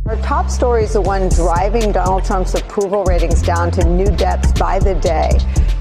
Our top story is the one driving Donald Trump's approval ratings down to new depths by the day.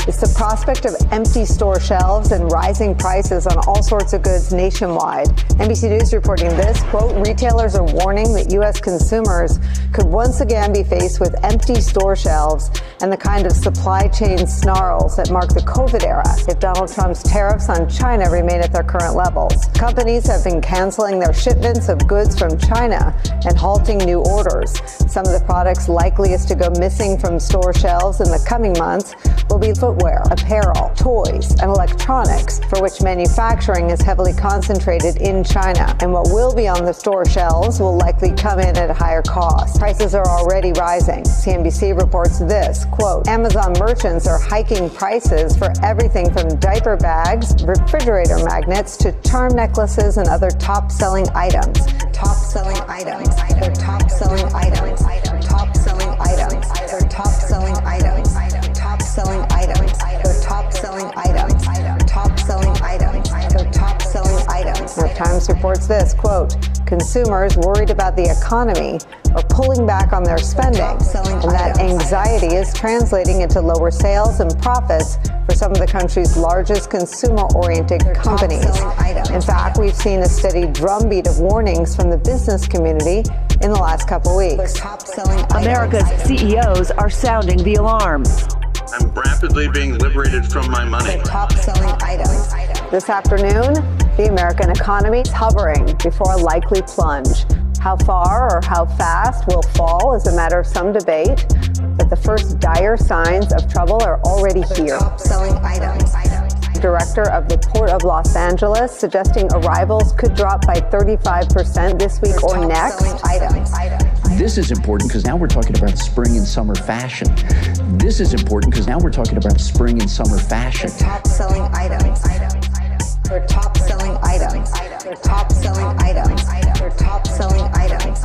It's the prospect of empty store shelves and rising prices on all sorts of goods nationwide. NBC News reporting this, quote, retailers are warning that U.S. consumers could once again be faced with empty store shelves and the kind of supply chain snarls that marked the COVID era if Donald Trump's tariffs on China remain at their current levels. Companies have been canceling their shipments of goods from China and halting new orders. Some of the products likeliest to go missing from store shelves in the coming months will be footwear, apparel, toys, and electronics, for which manufacturing is heavily concentrated in China. And what will be on the store shelves will likely come in at a higher cost. Prices are already rising. CNBC reports this, quote, Amazon merchants are hiking prices for everything from diaper bags, refrigerator magnets, to charm necklaces and other top-selling items. Top-selling items. They're top-selling items. Top-selling items. They're top-selling items. Top-selling items. They're top-selling items. Top-selling items. They're top-selling items. New York Times reports this, quote, consumers worried about the economy are pulling back on their spending, and that anxiety is translating into lower sales and profits for some of the country's largest consumer-oriented companies. In fact, we've seen a steady drumbeat of warnings from the business community in the last couple weeks. America's CEOs are sounding the alarm. I'm rapidly being liberated from my money. Top-selling items. This afternoon, the American economy is hovering before a likely plunge. How far or how fast will fall is a matter of some debate, but the first dire signs of trouble are already here. Top-selling items. Director of the Port of Los Angeles suggesting arrivals could drop by 35% this week or next. This is important because now we're talking about spring and summer fashion. This is important because now we're talking about spring and summer fashion. Top-selling items. They're top-selling items. They're top-selling items. They're top-selling items.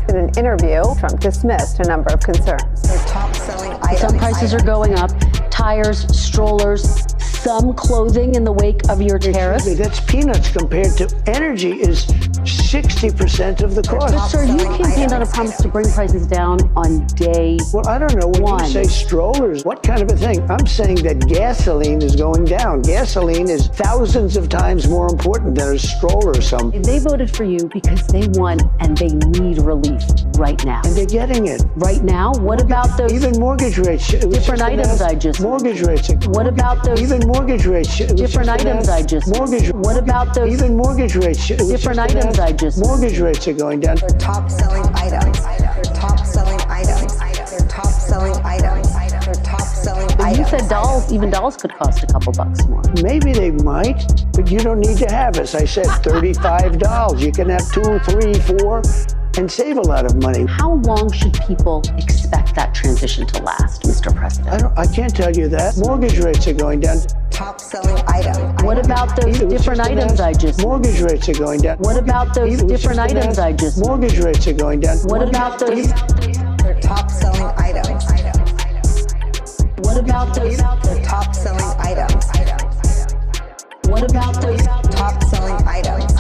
In an interview, Trump dismissed a number of concerns. They're top-selling items. Some prices are going up. Tires, strollers, some clothing in the wake of your tariffs. That's peanuts compared to energy is 60% of the cost. But sir, you campaigned on a promise to bring prices down on day Well, I don't know. When you say strollers, what kind of a thing? I'm saying that gasoline is going down. Gasoline is thousands of times more important than a stroller or something. They voted for you because they won and they need relief right now. And they're getting it. Right now? What about those even mortgage rates? different items I just mortgage rates. What about those even mortgage rates? different items I just mortgage. What about those even mortgage rates? different items I just mortgage rates are going down. They're top-selling items. They're top-selling items. They're top-selling items. They're top-selling items. You said dolls could cost a couple bucks more. Maybe they might, but you don't need to have, as I said, $35. You can have 2, 3, 4, and save a lot of money. How long should people expect that transition to last, Mr. President? I can't tell you that. Mortgage rates are going down. Top-selling items. What about those different items I just mortgage rates are going down. What about those different items I just mortgage rates are going down. What about those They're top-selling items. What about those They're top-selling items. What about those top-selling items?